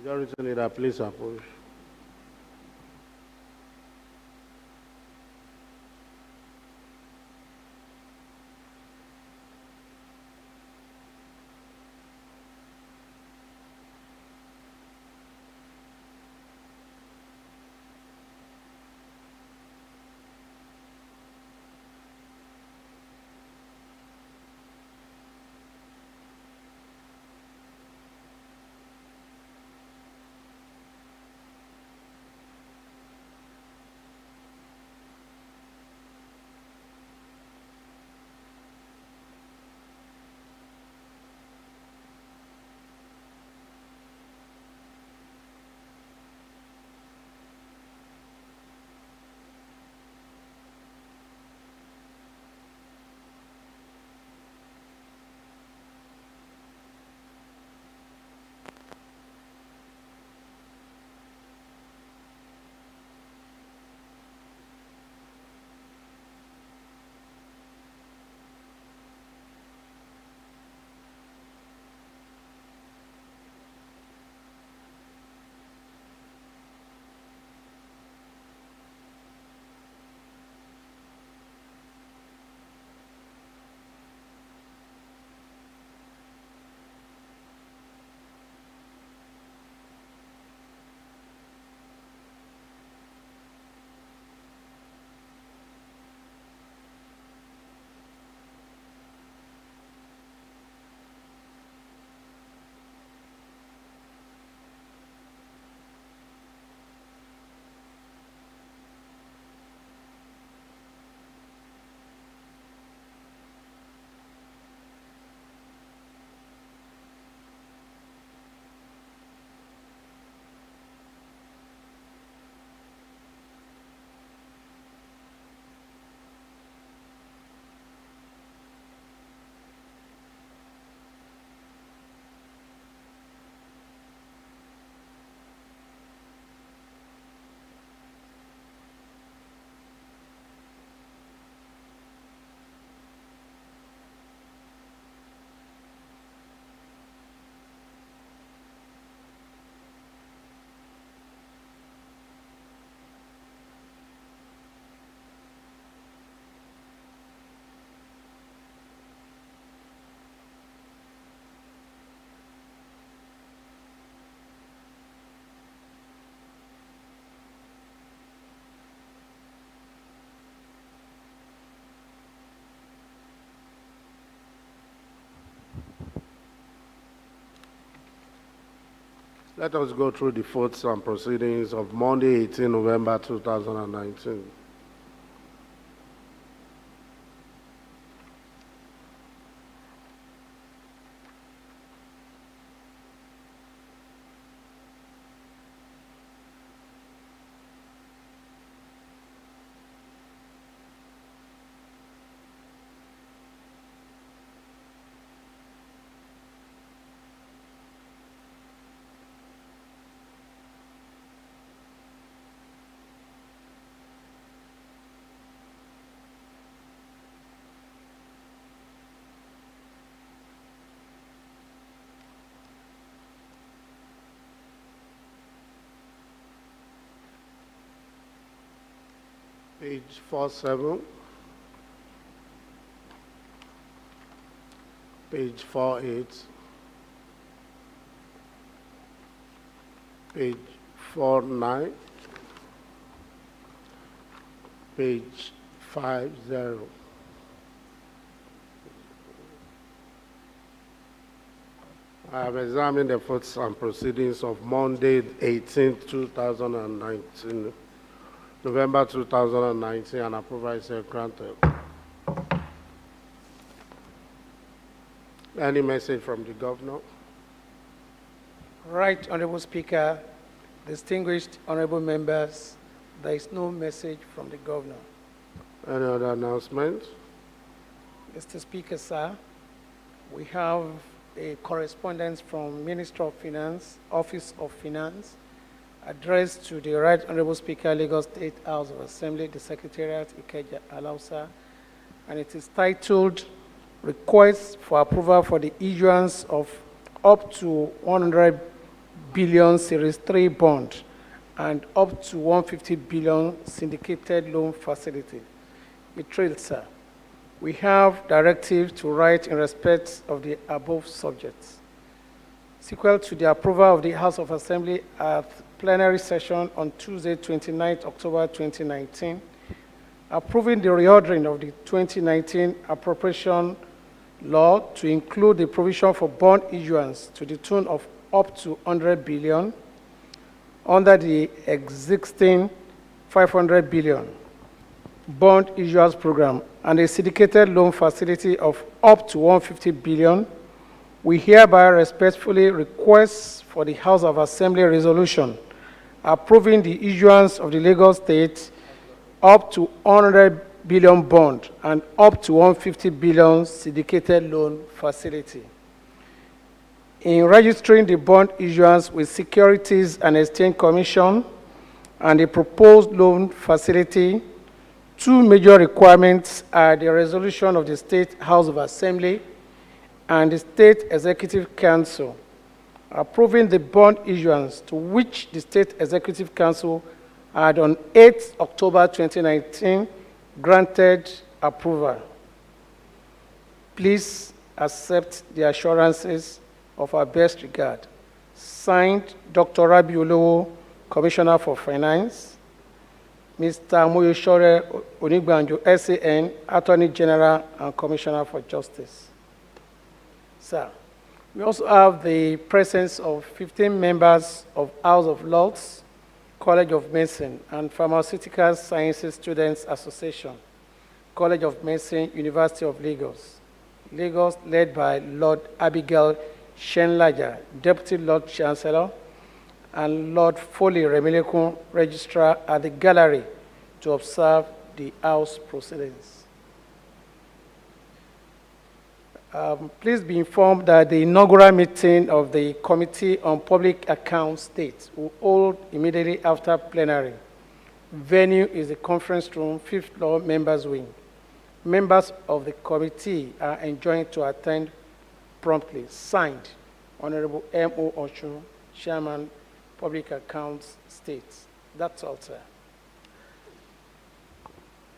Majority Leader, please approve. Let us go through the votes and proceedings of Monday, 18 November 2019. Page 47, page 48, page 49, page 50. I have examined the votes and proceedings of Monday, 18th, 2019. November 2019, and approval is granted. Any message from the governor? Right, Honorable Speaker, distinguished honorable members, there is no message from the governor. Any other announcement? Mr. Speaker, sir, we have a correspondence from Minister of Finance, Office of Finance, addressed to the Right Honorable Speaker, Lagos State House of Assembly, the Secretariat, Ikeja, Alausa, and it is titled Request for Approval for the Issuance of up to 100 billion Series 3 bond and up to 150 billion syndicated loan facility. It reads, sir, we have directive to write in respect of the above subjects. Sequel to the approval of the House of Assembly at plenary session on Tuesday, 29 October 2019, approving the reordering of the 2019 appropriation law to include the provision for bond issuance to the tune of up to 100 billion under the existing 500 billion bond issuance program and a syndicated loan facility of up to 150 billion, we hereby respectfully request for the House of Assembly resolution approving the issuance of the Lagos State up to 100 billion bond and up to 150 billion syndicated loan facility. In registering the bond issuance with Securities and Exchange Commission and the proposed loan facility, two major requirements are the resolution of the State House of Assembly and the State Executive Council approving the bond issuance, to which the State Executive Council had on 8 October 2019 granted approval. Please accept the assurances of our best regard. Signed, Dr. Rabi Olowo, Commissioner for Finance, Mr. Moyosore Onigbanjo, SAN, Attorney General and Commissioner for Justice. Sir, we also have the presence of 15 members of House of Lords, College of Medicine, and Pharmaceutical Sciences Students Association, College of Medicine, University of Lagos. Lagos, led by Lord Abigail Shenlaja, Deputy Lord Chancellor, and Lord Foley Remilekun, Registrar at the gallery to observe the House proceedings. Please be informed that the inaugural meeting of the Committee on Public Accounts State will hold immediately after plenary. Venue is the conference room, 5th floor, members wing. Members of the committee are enjoined to attend promptly. Signed, Honorable M.O. Oshun, Chairman, Public Accounts State. That's all, sir.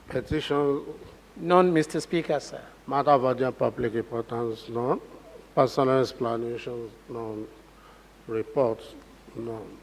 Petition. None, Mr. Speaker, sir. Matter of urgent public importance, none. Personal explanations, none. Reports, none.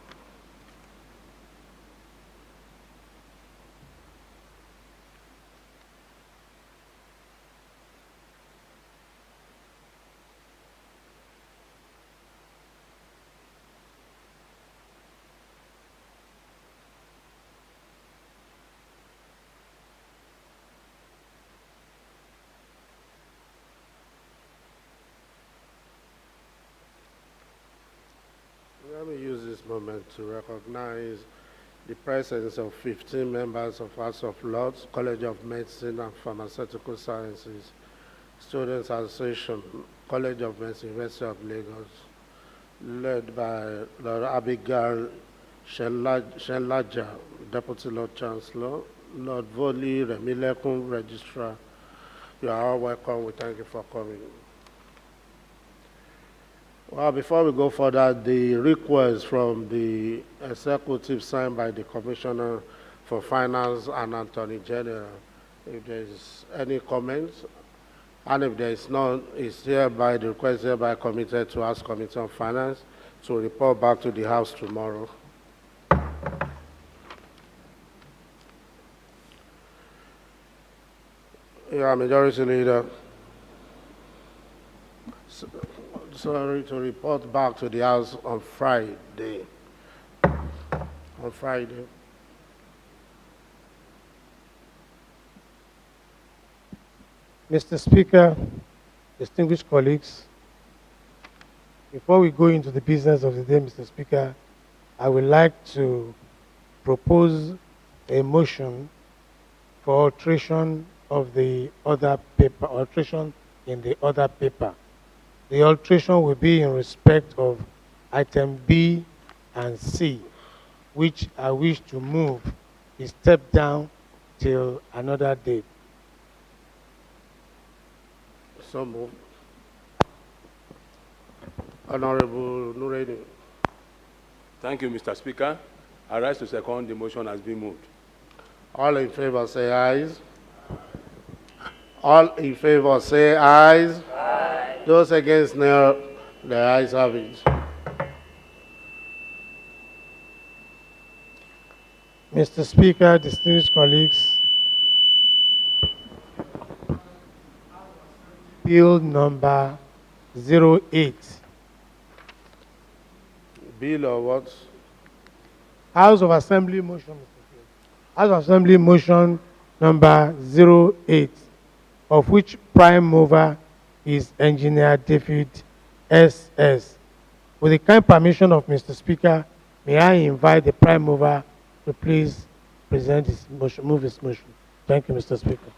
Let me use this moment to recognize the presence of 15 members of House of Lords, College of Medicine and Pharmaceutical Sciences, Students Association, College of Medicine, University of Lagos, led by Lord Abigail Shenlaja, Deputy Lord Chancellor, Lord Foley Remilekun, Registrar. You are all welcome. We thank you for coming. Well, before we go further, the request from the executive signed by the Commissioner for Finance and Attorney General, if there is any comments, and if there is none, is hereby the request hereby committed to House Committee on Finance to report back to the House tomorrow. Yeah, Majority Leader. Sorry, to report back to the House on Friday. On Friday. Mr. Speaker, distinguished colleagues, before we go into the business of the day, Mr. Speaker, I would like to propose a motion for alteration of the other paper, alteration in the other paper. The alteration will be in respect of item B and C, which I wish to move a step down till another date. So moved. Honorable Nureni. Thank you, Mr. Speaker. I rise to second the motion has been moved. All in favor say ayes. All in favor say ayes. Aye. Those against no, the ayes have it. Mr. Speaker, distinguished colleagues, Bill number 08. Bill or what? House of Assembly motion, Mr. Speaker. House of Assembly motion number 08, of which prime mover is Engineer David S.S. With the kind permission of Mr. Speaker, may I invite the prime mover to please present his motion, move his motion. Thank you, Mr. Speaker.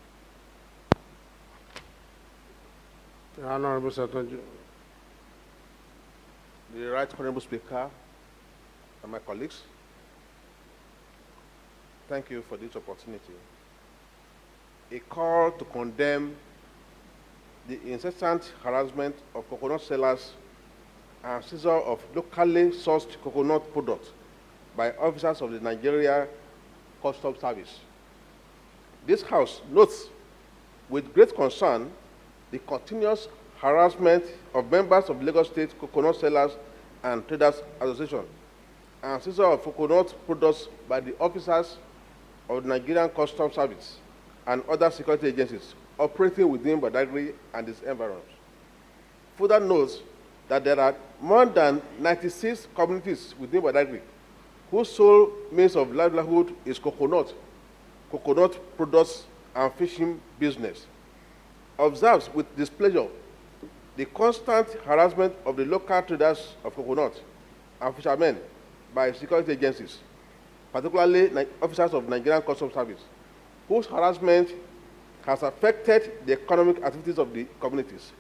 The Honorable Secretary. The Right Honorable Speaker and my colleagues, thank you for this opportunity. A call to condemn the incessant harassment of coconut sellers and seizure of locally sourced coconut products by officers of the Nigerian Customs Service. This House notes with great concern the continuous harassment of members of Lagos State Coconut Sellers and Traders Association and seizure of coconut products by the officers of the Nigerian Customs Service and other security agencies operating within Badagry and its environs. Further notes that there are more than 96 communities within Badagry whose sole means of livelihood is coconut products, and fishing business. Observes with displeasure the constant harassment of the local traders of coconut and fishermen by security agencies, particularly officers of Nigerian Customs Service, whose harassment has affected the economic activities of the communities.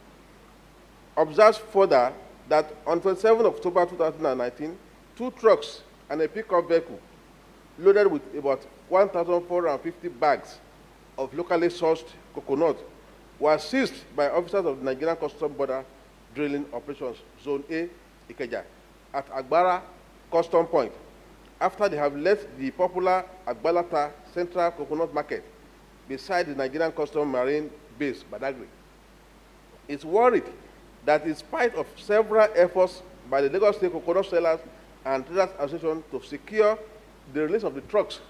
Observes further that on 27 October 2019, 2 trucks and a pickup vehicle loaded with about 1,450 bags of locally sourced coconut were seized by officers of the Nigerian Customs Border Drilling Operations, Zone A, Ikeja, at Agbara Custom Point, after they have left the popular Agbalata Central Coconut Market beside the Nigerian Customs Marine Base, Badagry. It's worried that in spite of several efforts by the Lagos State Coconut Sellers and Traders Association to secure the release of the trucks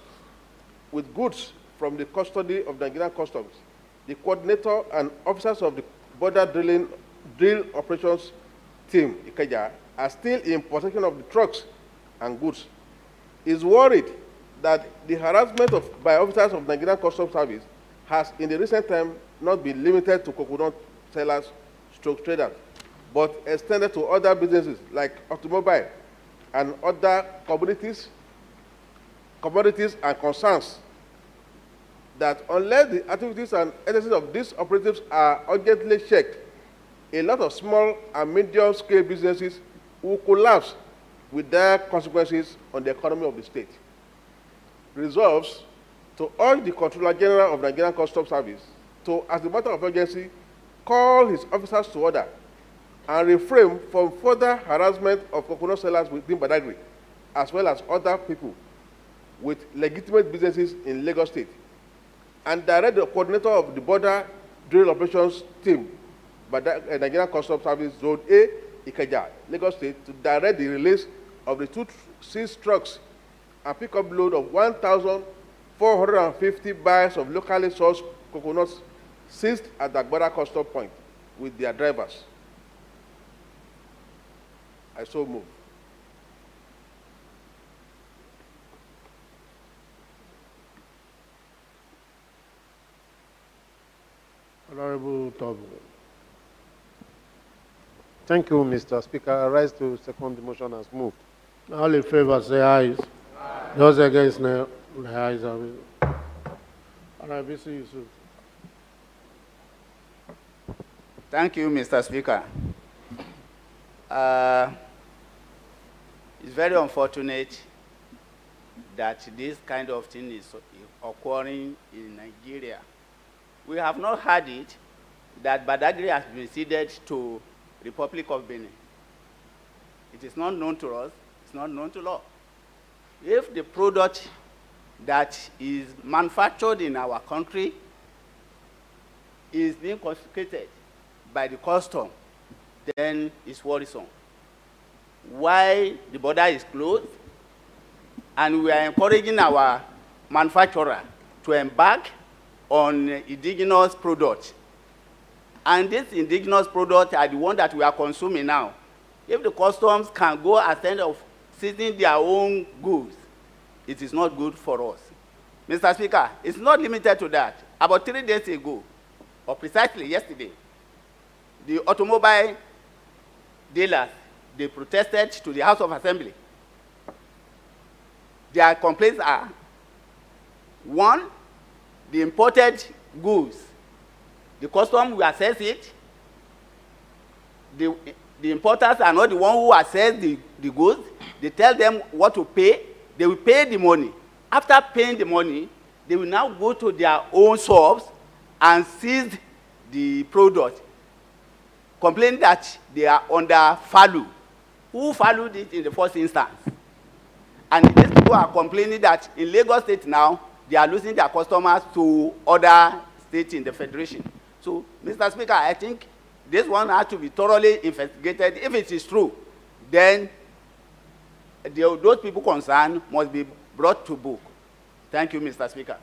with goods from the custody of Nigerian Customs, the coordinator and officers of the Border Drill Operations Team, Ikeja, are still in possession of the trucks and goods. Is worried that the harassment by officers of Nigerian Customs Service has in the recent time not been limited to coconut sellers stroke traders, but extended to other businesses like automobile and other commodities and concerns, that unless the activities and exercises of these operatives are urgently checked, a lot of small and medium-scale businesses will collapse with their consequences on the economy of the state. Resolves to urge the Controller General of Nigerian Customs Service to, as a matter of urgency, call his officers to order and refrain from further harassment of coconut sellers within Badagry, as well as other people with legitimate businesses in Lagos State, and direct the coordinator of the Border Drill Operations Team, Nigerian Customs Service, Zone A, Ikeja, Lagos State, to direct the release of the 2 seized trucks and pickup load of 1,450 bags of locally sourced coconuts seized at the Agbara Custom Point with their drivers. I so move. Honorable Tobu. Thank you, Mr. Speaker. I rise to second the motion as moved. All in favor say ayes. Aye. Those against no, the ayes have it. Honorable Yusuf. Thank you, Mr. Speaker. It's very unfortunate that this kind of thing is occurring in Nigeria. We have not heard it that Badagry has been ceded to Republic of Benin. It is not known to us. It's not known to law. If the product that is manufactured in our country is being confiscated by the custom, then it's worrisome. Why the border is closed, and we are encouraging our manufacturer to embark on indigenous products. And these indigenous products are the ones that we are consuming now. If the customs can go ahead of seizing their own goods, it is not good for us. Mr. Speaker, it's not limited to that. About 3 days ago, or precisely yesterday, the automobile dealers, they protested to the House of Assembly. Their complaints are, one, the imported goods, the custom will assess it. The importers are not the one who assess the goods. They tell them what to pay. They will pay the money. After paying the money, they will now go to their own shops and seize the product, complaining that they are under value. Who valued it in the first instance? And these people are complaining that in Lagos State now, they are losing their customers to other states in the Federation. So, Mr. Speaker, I think this one has to be thoroughly investigated. If it is true, then those people concerned must be brought to book. Thank you, Mr. Speaker.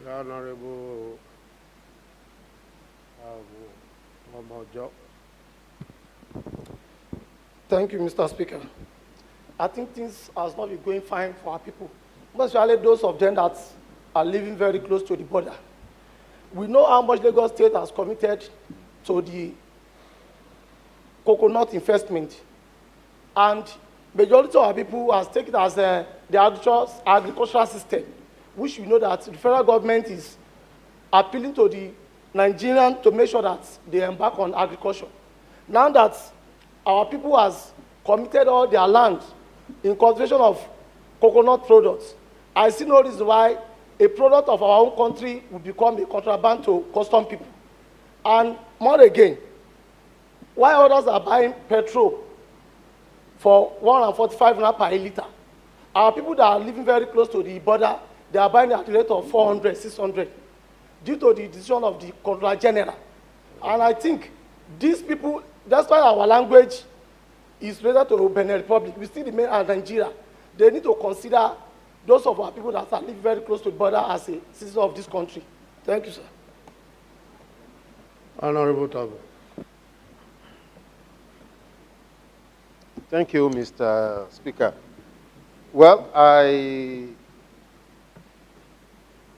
The Honorable Omojo. Thank you, Mr. Speaker. I think things has not been going fine for our people, especially those of them that are living very close to the border. We know how much Lagos State has committed to the coconut investment, and majority of our people has taken it as the agricultural system, which we know that the federal government is appealing to the Nigerian to make sure that they embark on agriculture. Now that our people has committed all their land in cultivation of coconut products, I see no reason why a product of our own country will become a contraband to custom people. And more again, why others are buying petrol for 145 naira per litre, our people that are living very close to the border, they are buying at the rate of 400, 600, due to the decision of the Controller General. And I think these people, that's why our language is related to Benin Republic. We still remain as Nigeria. They need to consider those of our people that are living very close to the border as a citizen of this country. Thank you, sir. Honorable Togo. Thank you, Mr. Speaker. Well, I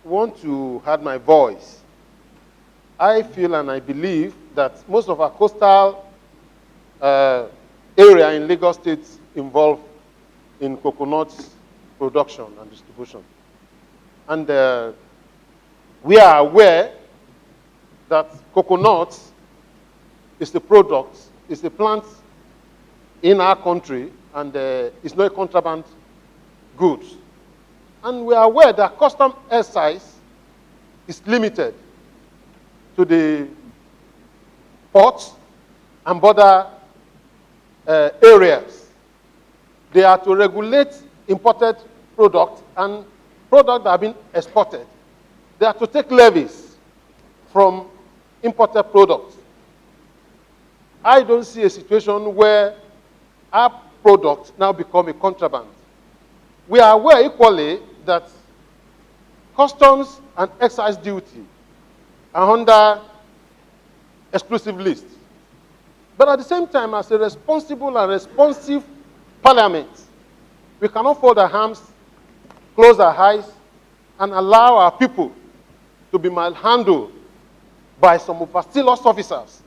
want to add my voice. I feel and I believe that most of our coastal area in Lagos State involved in coconut production and distribution. And we are aware that coconut is the product, is the plant in our country, and it's not a contraband good. And we are aware that custom excise is limited to the ports and border areas. They are to regulate imported products and products that have been exported. They are to take levies from imported products. I don't see a situation where our products now become a contraband. We are aware equally that customs and excise duty are under exclusive list. But at the same time, as a responsible and responsive parliament, we cannot fold our arms, close our eyes, and allow our people to be malhandled by some overzealous officers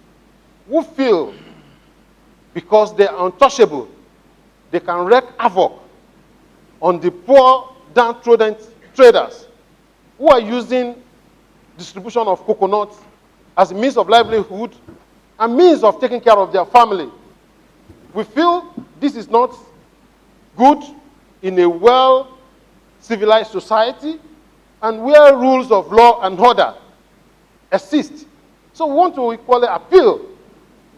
who feel because they are untouchable, they can wreak havoc on the poor, downtrodden traders who are using distribution of coconuts as a means of livelihood and means of taking care of their family. We feel this is not good in a well-civilized society and where rules of law and order exist. So we want to equally appeal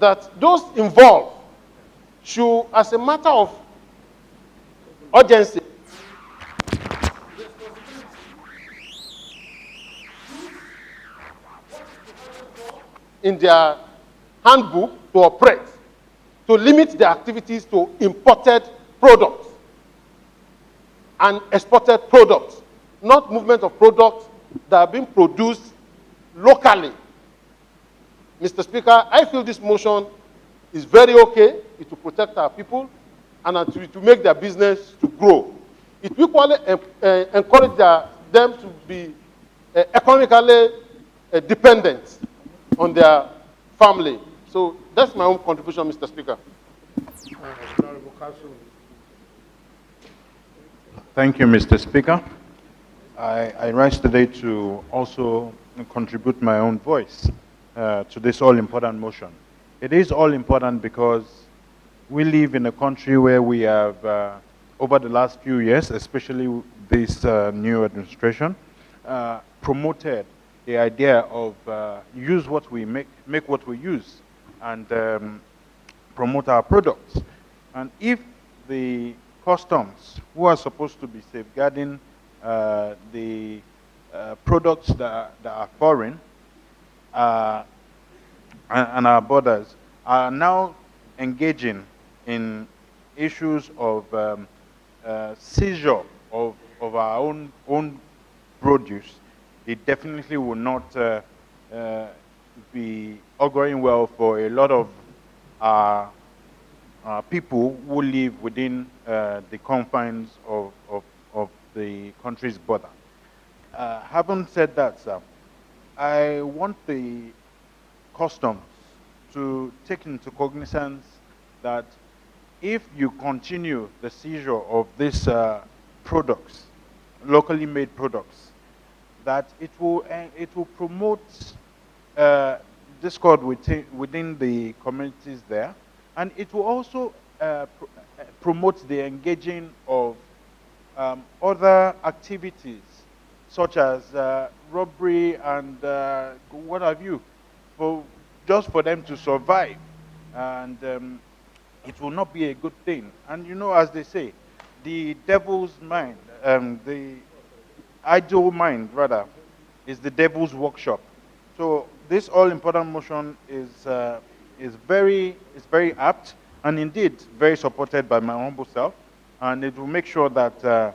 that those involved should, as a matter of urgency, in their handbook to operate, to limit their activities to imported products and exported products, not movement of products that are being produced locally. Mr. Speaker, I feel this motion is very okay. It will protect our people and it will make their business to grow. It will equally encourage them to be economically dependent on their family. So that's my own contribution, Mr. Speaker. Honorable Council. Thank you, Mr. Speaker. I rise today to also contribute my own voice to this all-important motion. It is all-important because we live in a country where we have, over the last few years, especially this new administration, promoted the idea of use what we make what we use, and promote our products. And if the customs, who are supposed to be safeguarding the products that are foreign and our borders, are now engaging in issues of seizure of our own produce, it definitely will not be auguring well for a lot of people who live within the confines of the country's border. Having said that, sir, I want the customs to take into cognizance that if you continue the seizure of these products, locally made products, that it will promote discord within the communities there, and it will also promote the engaging of other activities such as robbery and what have you, just for them to survive, and it will not be a good thing. And you know, as they say, the devil's mind, the idle mind rather, is the devil's workshop. So this all-important motion is very apt, and indeed very supported by my humble self, and it will make sure that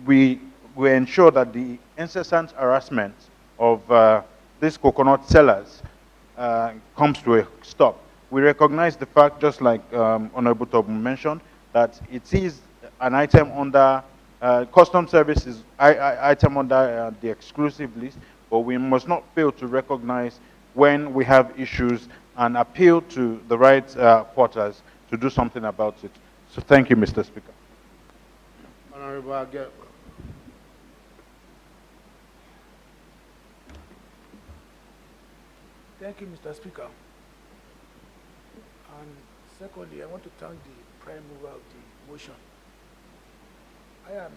we ensure that the incessant harassment of these coconut sellers comes to a stop. We recognize the fact, just like Honorable Tobu mentioned, that it is an item under custom services, item under the exclusive list, but we must not fail to recognize when we have issues and appeal to the right quarters to do something about it. So thank you, Mr. Speaker. Honorable Agep. Thank you, Mr. Speaker. And secondly, I want to thank the prime mover of the motion. I am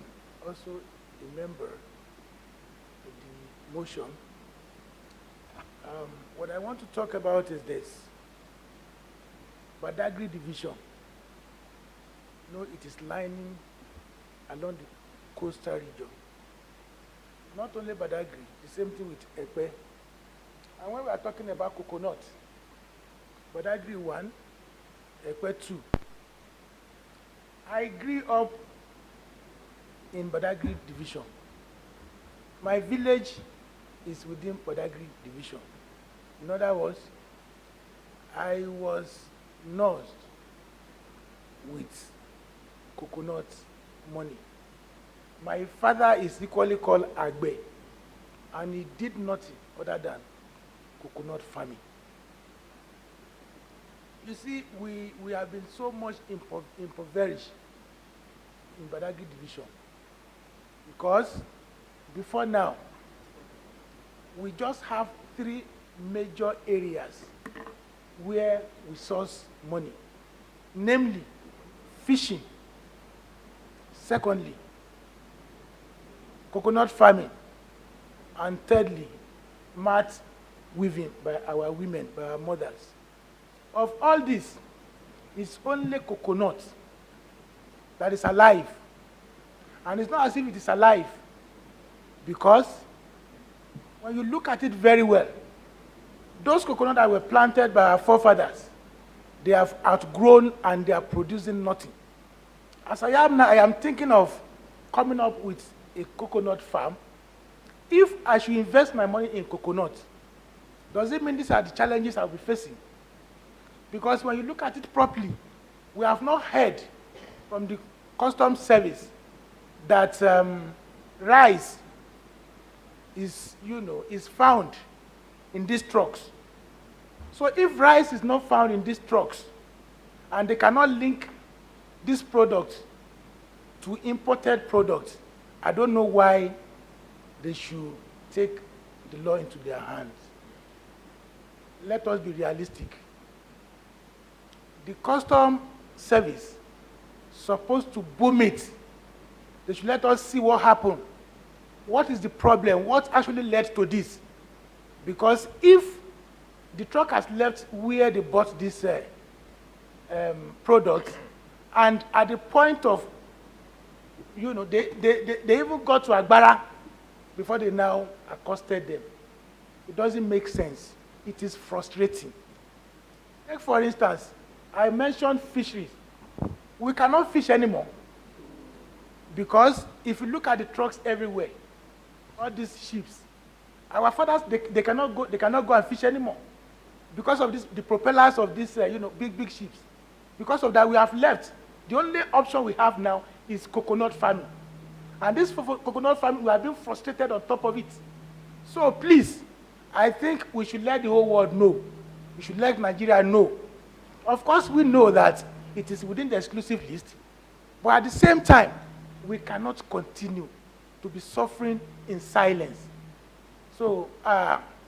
also a member of the motion. What I want to talk about is this. Badagry division. You know, it is lining along the coastal region. Not only Badagry, the same thing with Epe. And when we are talking about coconut, Badagry 1, Epe 2. I grew up in Badagry division. My village is within Badagry division. In other words, I was nursed with coconut money. My father is equally called Agbe, and he did nothing other than coconut farming. You see, we have been so much impoverished in Badagry division because before now, we just have 3 major areas where we source money, namely fishing, secondly, coconut farming, and thirdly, mat weaving by our women, by our mothers. Of all this, It's only coconut that is alive. And it's not as if it is alive, because when you look at it very well, those coconuts that were planted by our forefathers, they have outgrown and they are producing nothing. As I am now, I am thinking of coming up with a coconut farm. If I should invest my money in coconut, does it mean these are the challenges I'll be facing? Because when you look at it properly, we have not heard from the customs service that rice is found in these trucks. So if rice is not found in these trucks, and they cannot link this product to imported products, I don't know why they should take the law into their hands. Let us be realistic. The custom service supposed to boom it. They should let us see what happened. What is the problem? What actually led to this? Because if the truck has left where they bought this product, and at the point of, they even got to Agbara before they now accosted them. It doesn't make sense. It is frustrating. Take for instance, I mentioned fisheries. We cannot fish anymore, because if you look at the trucks everywhere, all these ships, our fathers, they cannot go and fish anymore because of this, the propellers of these big ships. Because of that, we have left. The only option we have now is coconut farming, and this coconut farming, we have been frustrated on top of it. So please, I think we should let the whole world know. We should let Nigeria know. Of course, we know that it is within the exclusive list, but at the same time, we cannot continue to be suffering in silence. So,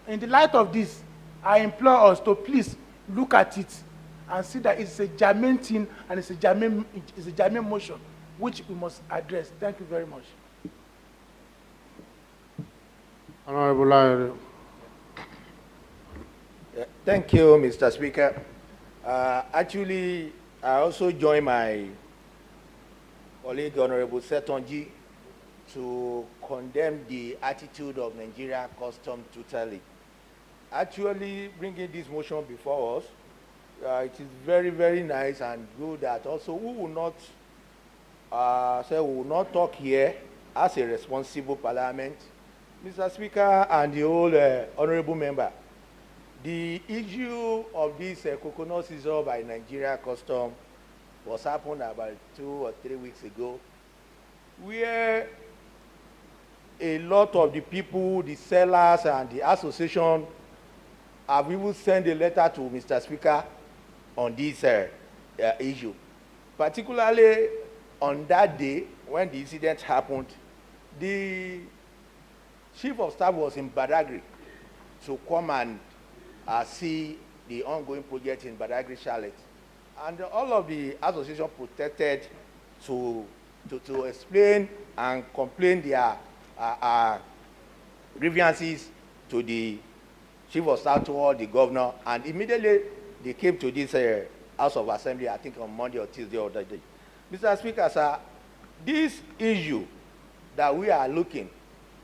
in the light of this, I implore us to please look at it and see that it's a germane thing and it's a germane motion which we must address. Thank you very much. Honorable Lawyer. Thank you, Mr. Speaker. Actually, I also join my colleague, Honorable Setonji, to condemn the attitude of Nigeria Customs totally. Actually, bringing this motion before us, it is very, very nice and good that also we will not talk here as a responsible parliament. Mr. Speaker and the whole honorable member, the issue of this coconut seizure by Nigeria Customs was happened about 2 or 3 weeks ago, where a lot of the people, the sellers and the association have even sent a letter to Mr. Speaker on this issue. Particularly on that day when the incident happened, the chief of staff was in Badagry to come and see the ongoing project in Badagry Charlotte. And all of the association protested to explain and complain their grievances to the chief of staff, toward the governor, and immediately they came to this House of Assembly, I think on Monday or Tuesday or that day. Mr. Speaker, sir, this issue that we are looking,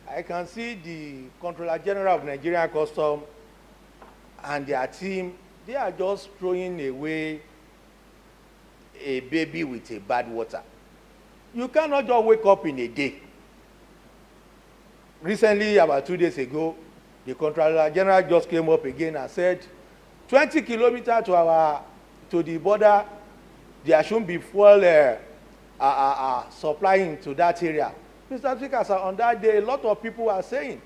I can see the Controller General of Nigerian Customs and their team, they are just throwing away a baby with a bad water. You cannot just wake up in a day. Recently, about 2 days ago, the Controller General just came up again and said, 20 kilometers to the border, there shouldn't be fuel supplying to that area. Mr. Speaker, sir, on that day, a lot of people are saying,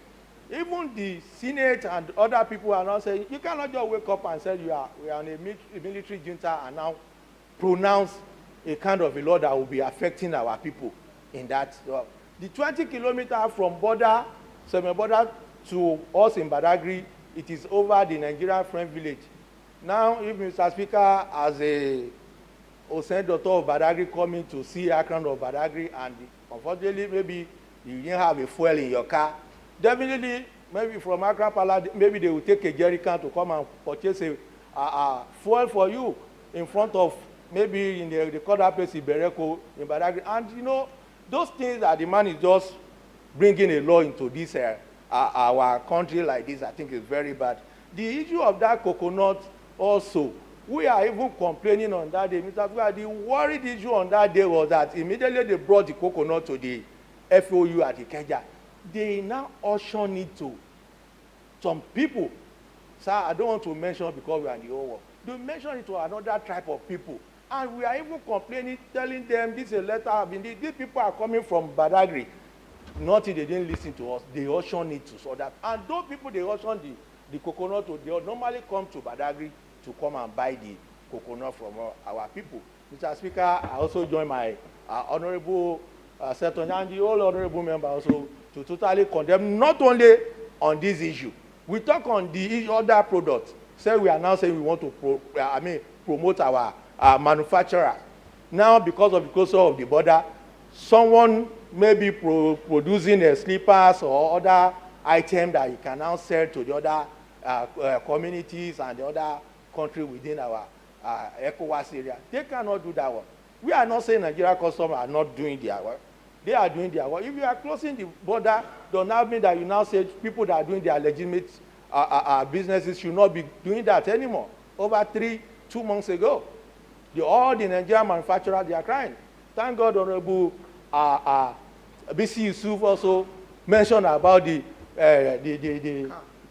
even the Senate and other people are now saying, you cannot just wake up and say we are on a military junta and now pronounce a kind of a law that will be affecting our people in that. The 20 kilometers from border, semi-border to us in Badagry, it is over the Nigerian French village. Now, if Mr. Speaker, as a Osen daughter of Badagry coming to see Akron of Badagry, and unfortunately maybe you didn't have a fuel in your car, definitely maybe from Accra Palace, maybe they will take a jerry can to come and purchase a fuel for you in front of maybe in the other place in Bereko, in Badagry, and you know, those things that the man is just bringing a law into this our country like this, I think is very bad. The issue of that coconut also, we are even complaining on that day. Mr. Speaker, the worried issue on that day was that immediately they brought the coconut to the FOU at Ikeja. They now auction it to some people. Sir, I don't want to mention because we are in the whole world. They mention it to another type of people. And we are even complaining, telling them this is a letter. I mean, these people are coming from Badagry. Nothing, they didn't listen to us. They auction it to so that. And those people they auction the coconut to, they normally come to Badagry to come and buy the coconut from our people. Mr. Speaker, I also join my honorable senator and the whole honorable member also to totally condemn, not only on this issue. We talk on the other products. Say we are now saying we want to promote our manufacturers. Now, because of the closure of the border, someone may be producing slippers or other items that you can now sell to the other communities and the other country within our ECOWAS area. They cannot do that one. We are not saying Nigerian customers are not doing their work. They are doing their work. If you are closing the border, does not mean that you now say people that are doing their legitimate businesses should not be doing that anymore. Over 2 months ago, all the Nigerian manufacturers, they are crying. Thank God, Honorable BC Yusuf also mentioned about the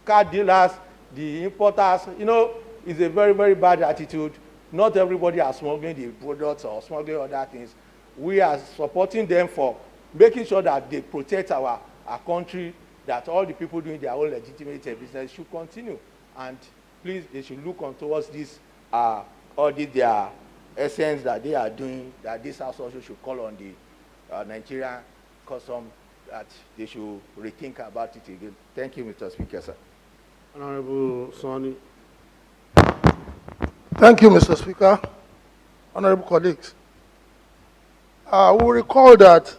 car dealers, the importers. You know, it's a very, very bad attitude. Not everybody are smuggling the products or smuggling other things. We are supporting them for making sure that they protect our country, that all the people doing their own legitimate business should continue. And please, they should look on towards this, all their essence that they are doing, that this house also should call on the Nigerian custom, that they should rethink about it again. Thank you, Mr. Speaker, sir. Honorable Sonny. Thank you, Mr. Speaker. Honorable colleagues. We recall that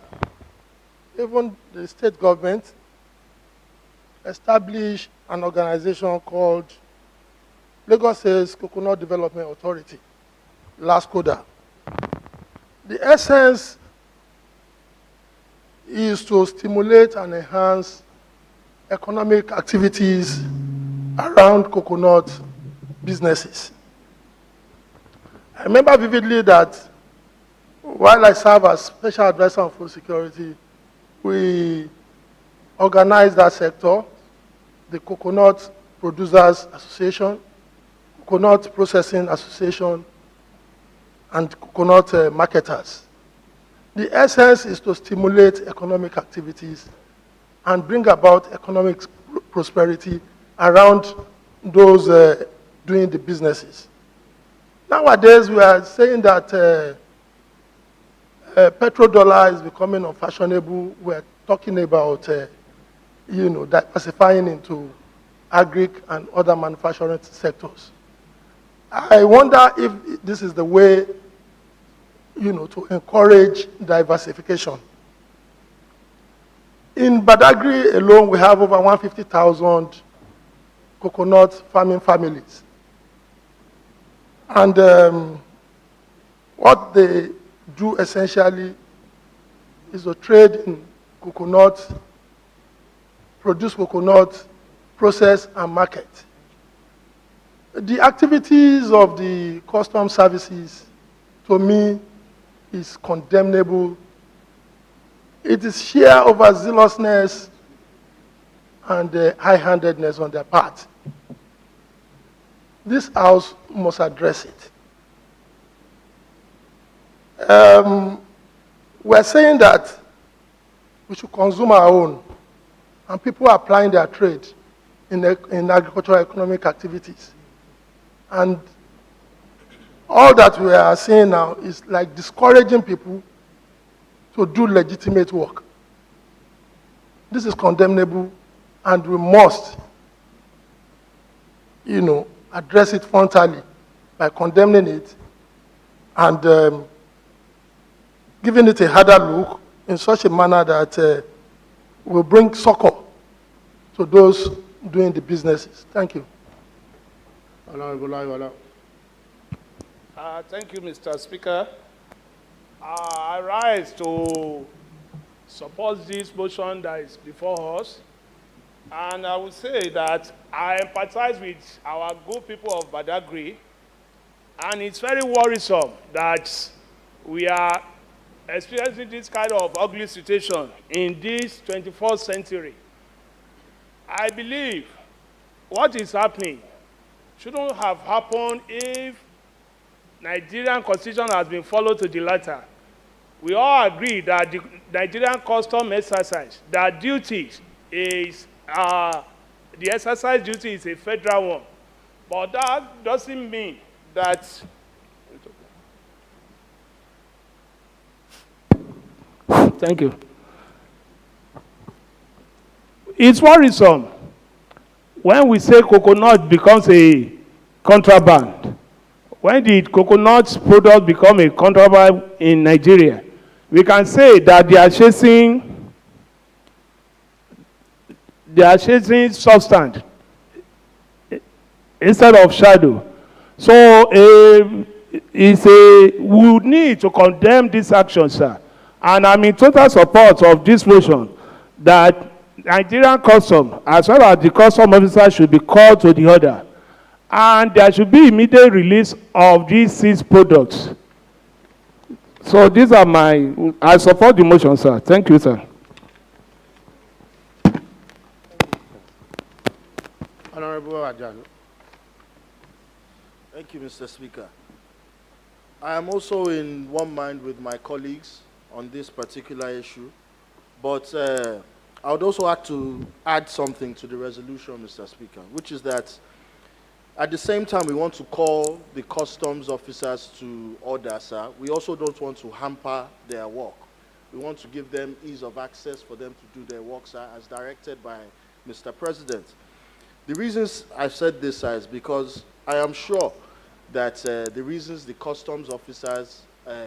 even the state government established an organization called Lagos State Coconut Development Authority, LSHA. The essence is to stimulate and enhance economic activities around coconut businesses. I remember vividly that while I serve as Special Advisor on Food Security, we organized that sector, the Coconut Producers Association, Coconut Processing Association, and coconut marketers. The essence is to stimulate economic activities and bring about economic prosperity around those doing the businesses. Nowadays, we are saying that petrodollar is becoming unfashionable. We're talking about, diversifying into agri and other manufacturing sectors. I wonder if this is the way, to encourage diversification. In Badagry alone, we have over 150,000 coconut farming families. And what they do essentially is to trade in coconut, produce coconut, process and market. The activities of the custom services, to me, is condemnable. It is sheer overzealousness and high-handedness on their part. This House must address it. We're saying that we should consume our own, and people are applying their trade in agricultural economic activities. And all that we are seeing now is like discouraging people to do legitimate work. This is condemnable, and we must, address it frontally by condemning it and giving it a harder look in such a manner that will bring succor to those doing the businesses. Thank you. Honorable Laiwala. Thank you, Mr. Speaker. I rise to support this motion that is before us. And I would say that I empathize with our good people of Badagry. And it's very worrisome that we are experiencing this kind of ugly situation in this 21st century. I believe what is happening shouldn't have happened if Nigerian constitution has been followed to the letter. We all agree that the Nigerian custom exercise, that duty is, the exercise duty is a federal one. But that doesn't mean that thank you. It's worrisome when we say coconut becomes a contraband. When the coconut product become a contraband in Nigeria, we can say that they are chasing substance instead of shadow. So we would need to condemn this action, sir. And I'm in total support of this motion that Nigerian custom, as well as the custom officer, should be called to the order. And there should be immediate release of these seized products. So these are I support the motion, sir. Thank you, sir. Honorable Ajani. Thank you, Mr. Speaker. I am also in one mind with my colleagues on this particular issue, but I would also like to add something to the resolution, Mr. Speaker, which is that at the same time we want to call the customs officers to order, sir. We also don't want to hamper their work. We want to give them ease of access for them to do their work, sir, as directed by Mr. President. The reasons I've said this, sir, is because I am sure that the reasons the customs officers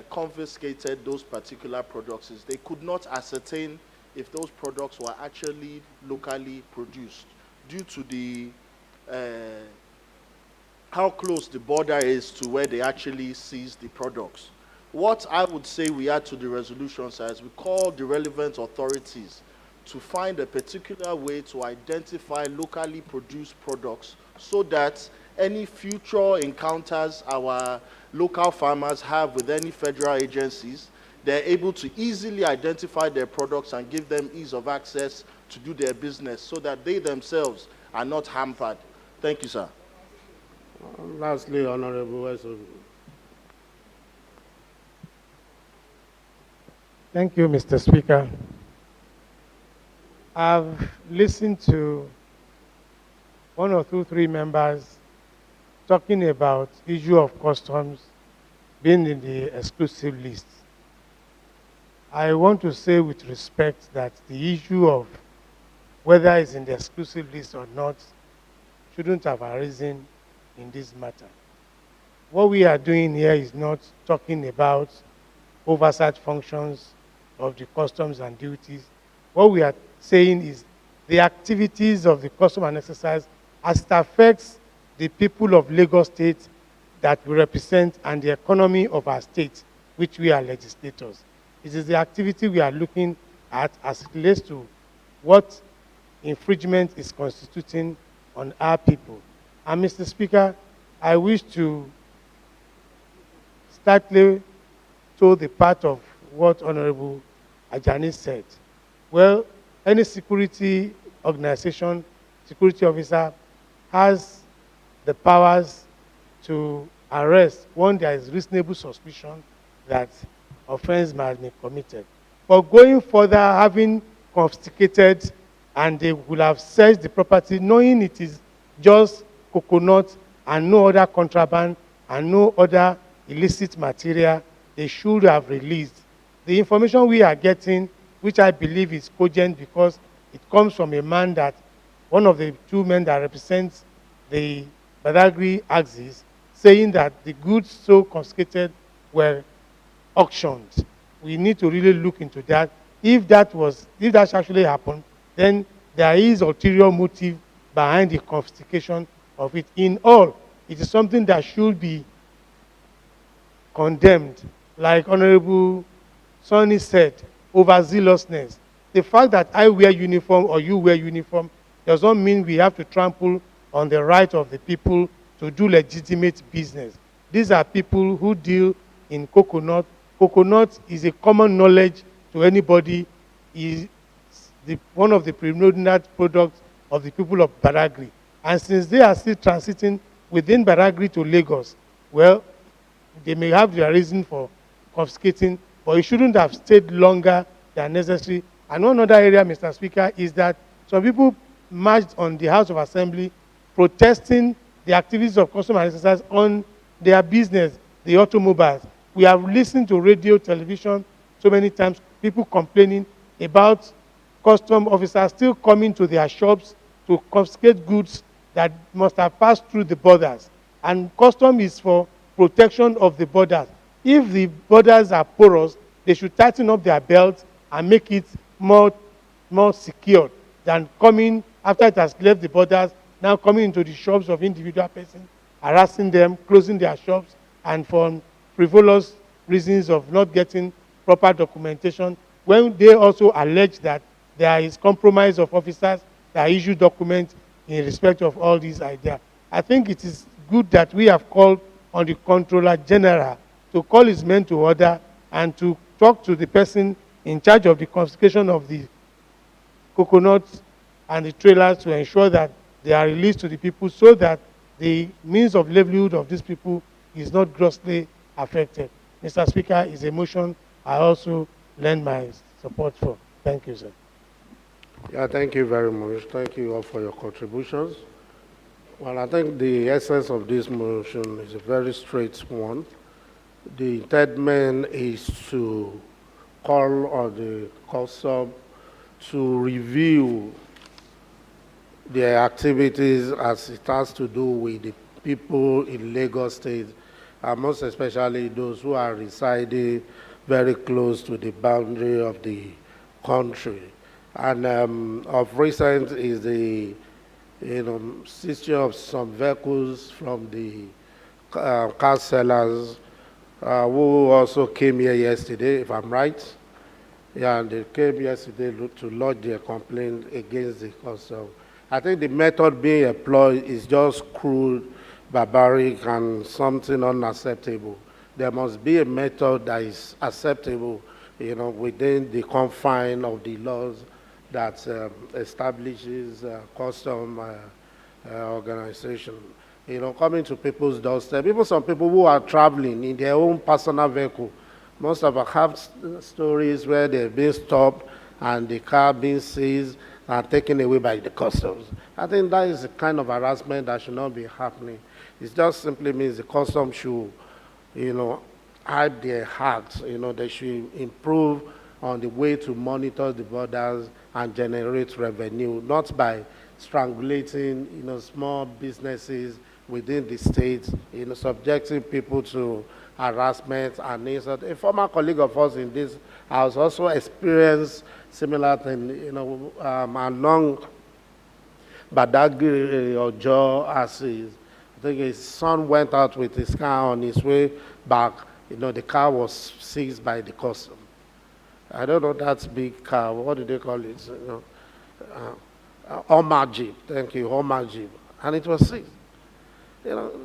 confiscated those particular products is they could not ascertain if those products were actually locally produced due to the how close the border is to where they actually seize the products. What I would say we add to the resolution, sir, is we call the relevant authorities to find a particular way to identify locally produced products so that any future encounters our local farmers have with any federal agencies, they're able to easily identify their products and give them ease of access to do their business so that they themselves are not hampered. Thank you, sir. Lastly, Honorable Weso. Thank you, Mr. Speaker. I've listened to one or two, three members talking about issue of customs being in the exclusive list. I want to say with respect that the issue of whether it's in the exclusive list or not shouldn't have arisen in this matter. What we are doing here is not talking about oversight functions of the customs and duties. What we are saying is the activities of the custom and exercise as it affects the people of Lagos State that we represent and the economy of our state, which we are legislators. It is the activity we are looking at as it relates to what infringement is constituting on our people. And Mr. Speaker, I wish to slightly toe the part of what Honorable Ajani said. Well, any security organization, security officer has the powers to arrest when there is reasonable suspicion that offense might have been committed. But going further, having confiscated and they will have searched the property knowing it is just coconut and no other contraband and no other illicit material, they should have released. The information we are getting, which I believe is cogent because it comes from a man that, one of the two men that represents the Badagry axis, saying that the goods so confiscated were auctioned. We need to really look into that. If that actually happened, then there is ulterior motive behind the confiscation of it. In all, it is something that should be condemned, like Honorable Sonny said, overzealousness. The fact that I wear uniform or you wear uniform does not mean we have to trample on the right of the people to do legitimate business. These are people who deal in coconut. Coconut is a common knowledge to anybody, is one of the predominant products of the people of Badagry. And since they are still transiting within Badagry to Lagos, well, they may have their reason for confiscating, but it shouldn't have stayed longer than necessary. And one other area, Mr. Speaker, is that some people marched on the House of Assembly protesting the activities of custom and exercise on their business, the automobiles. We have listened to radio, television so many times, people complaining about custom officers still coming to their shops to confiscate goods that must have passed through the borders. And custom is for protection of the borders. If the borders are porous, they should tighten up their belts and make it more secure than coming after it has left the borders, now coming into the shops of individual persons, harassing them, closing their shops, and for frivolous reasons of not getting proper documentation, when they also allege that there is compromise of officers that issue documents in respect of all these ideas. I think it is good that we have called on the Controller General to call his men to order and to talk to the person in charge of the confiscation of the coconuts and the trailers to ensure that they are released to the people so that the means of livelihood of these people is not grossly affected. Mr. Speaker, is a motion I also lend my support for. Thank you, sir. Yeah, thank you very much. Thank you all for your contributions. Well, I think the essence of this motion is a very straight one. The intendment is to call on the custom to review their activities as it has to do with the people in Lagos State, and most especially those who are residing very close to the boundary of the country. And of recent is the seizure of some vehicles from the car sellers who also came here yesterday, if I'm right. Yeah, and they came yesterday to lodge their complaint against the custom. I think the method being employed is just crude, barbaric, and something unacceptable. There must be a method that is acceptable, within the confine of the laws that establishes custom organization. Coming to people's doorstep, even some people who are traveling in their own personal vehicle, most of us have stories where they've been stopped and the car being seized and taken away by the customs. I think that is the kind of harassment that should not be happening. It just simply means the customs should, hide their hearts. They should improve on the way to monitor the borders and generate revenue, not by strangulating, small businesses within the state, subjecting people to harassment and insult. A former colleague of us in this house also experienced similar thing, along Badagry or Joe as I think his son went out with his car on his way back. The car was seized by the custom. I don't know that big car. What do they call it? Omar Jeep. Thank you, Omar Jeep. And it was seized.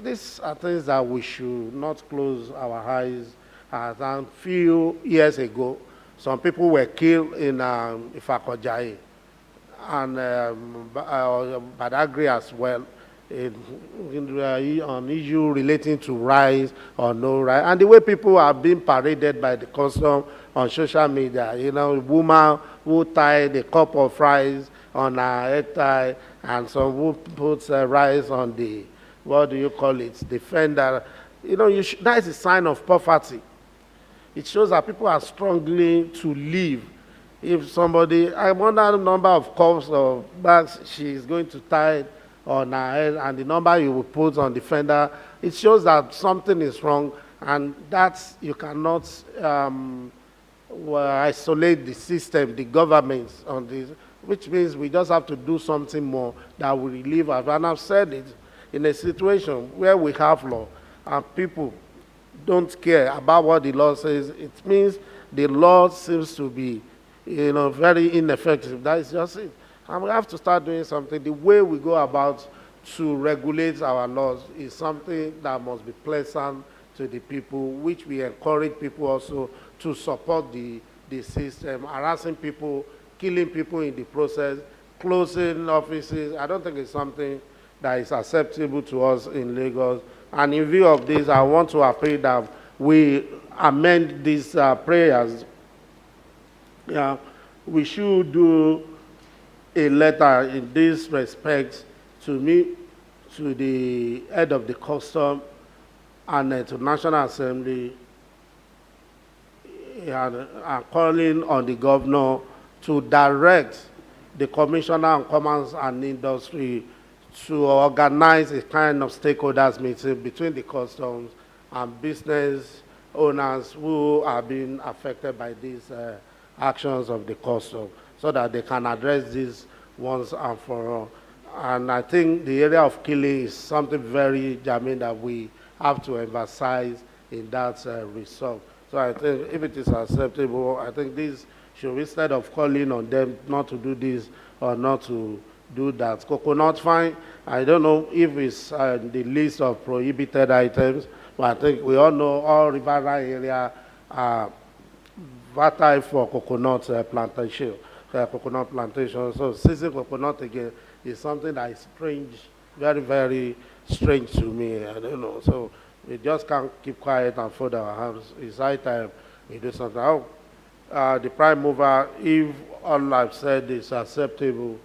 These are things that we should not close our eyes at. A few years ago, some people were killed in Ifakojai and Badagry as well, on issue relating to rice or no rice. And the way people are being paraded by the custom on social media, a woman who tied a cup of rice on her head tie and some who puts rice on the, what do you call it, the fender. That is a sign of poverty. It shows that people are struggling to live. If somebody, I wonder the number of cups or bags she is going to tie on her head and the number you will put on the fender, it shows that something is wrong, and that you cannot isolate the system, the government on this, which means we just have to do something more that will relieve us. And I've said it, in a situation where we have law and people don't care about what the law says, it means the law seems to be, very ineffective. That is just it. And we have to start doing something. The way we go about to regulate our laws is something that must be pleasant to the people, which we encourage people also to support the system, harassing people, killing people in the process, closing offices. I don't think it's something that is acceptable to us in Lagos. And in view of this, I want to appeal that we amend these prayers. Yeah, we should do a letter in this respect to me, to the head of the custom and to National Assembly, and calling on the governor to direct the Commissioner on Commerce and Industry to organize a kind of stakeholders meeting between the customs and business owners who are being affected by these actions of the custom, so that they can address this once and for all. And I think the area of killing is something very germane that we have to emphasize in that result. So I think if it is acceptable, I think this should, instead of calling on them not to do this or not to do that. Coconut fine, I don't know if it's the list of prohibited items, but I think we all know all riverine area are fertile for coconut plantation. Coconut plantation. So seizing coconut again is something that is strange, very, very strange to me. I don't know. So we just can't keep quiet and fold our hands. It's high time we do something. The prime mover, if all I've said is acceptable,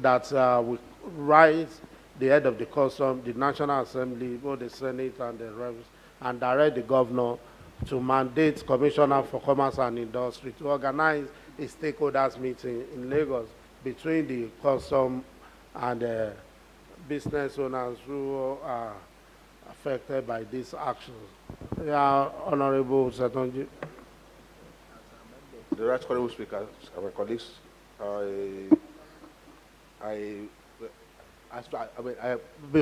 that we write the head of the custom, the National Assembly, both the Senate and the reps, and direct the governor to mandate Commissioner for Commerce and Industry to organize a stakeholders meeting in Lagos between the custom and business owners who are affected by these actions. Yeah, Honorable Setonji. The right honorable speaker, our colleagues, Okay,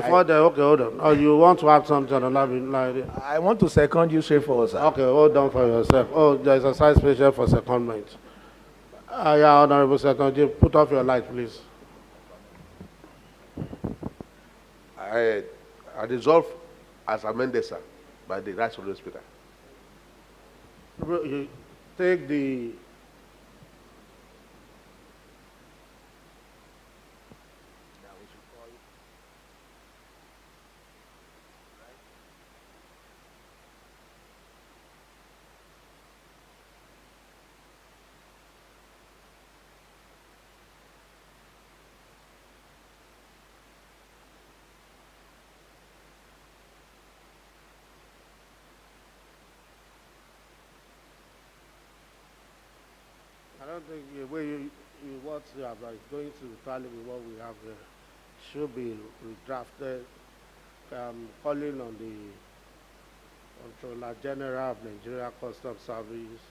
hold on. Oh, you want to add something on that? I want to second you straight forward, sir. Okay, hold on for yourself. Oh, there's a side special for secondment. Yeah, Honorable Secretary, put off your light, please. I resolve as amended, sir, by the right honorable speaker. You take the I don't think the way what you have is going to tally with what we have here should be redrafted. Calling on the Controller General of Nigeria Customs Service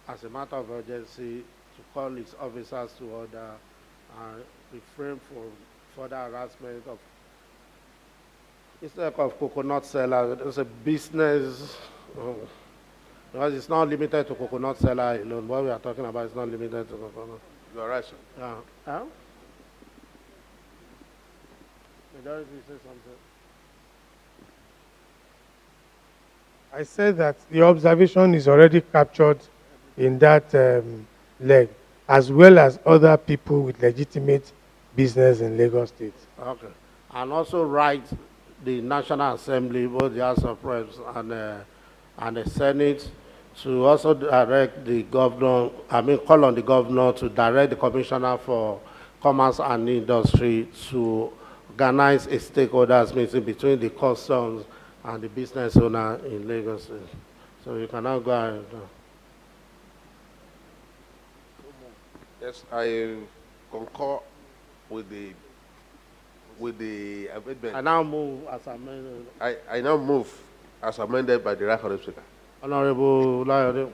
as a matter of urgency to call its officers to order and refrain from further harassment of, instead of coconut seller, there's a business. Because it's not limited to coconut seller alone. What we are talking about is not limited to coconut. You are right, sir. Yeah. Huh? Majority say something. I said that the observation is already captured in that leg, as well as other people with legitimate business in Lagos State. Okay. And also write the National Assembly, both the House of Reps and the Senate, to also direct the governor, call on the governor to direct the Commissioner for Commerce and Industry to organize a stakeholders meeting between the customs and the business owner in Lagos. So you can now go ahead. Yes, I concur with the amendment. I now move as amended. I now move as amended by the right honorable speaker. Honorable Layode.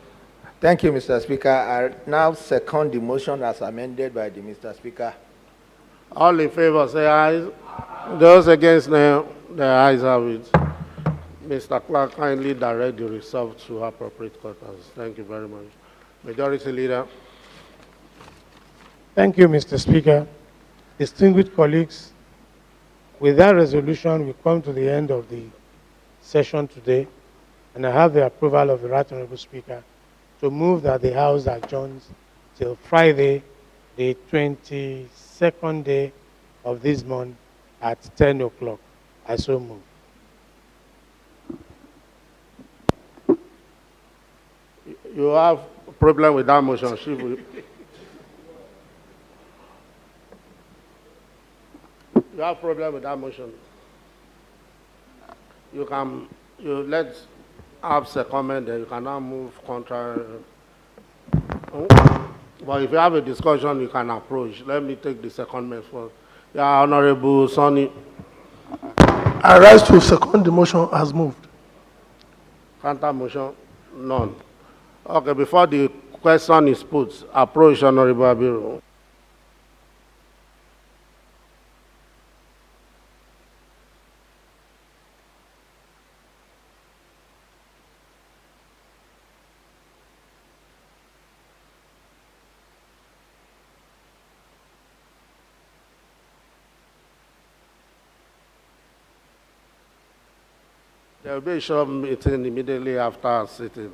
Thank you, Mr. Speaker. I now second the motion as amended by the Mr. Speaker. All in favor say aye. Those against, the ayes have it. Mr. Clerk, kindly direct the resolve to appropriate quarters. Thank you very much. Majority Leader. Thank you, Mr. Speaker. Distinguished colleagues, with that resolution, we come to the end of the session today, and I have the approval of the Right Honorable Speaker to move that the House adjourns till Friday, the 22nd day of this month at 10 o'clock. I so move. You have a problem with that motion, Chief. You have a problem with that motion. Let's have a comment, then you can now move contrary. But if you have a discussion, you can approach. Let me take the secondment first. Yeah, Honorable Sonny. I rise to second the motion as moved. Counter motion? None. Okay, before the question is put, approach Honorable Abiru. There will be a short meeting immediately after sitting.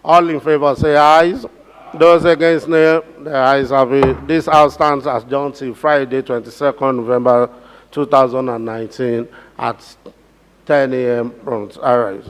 All in favor say ayes. Those against nay, the ayes have it. This House stands adjourned till Friday, 22nd November 2019 at 10 a.m. prompt. All right.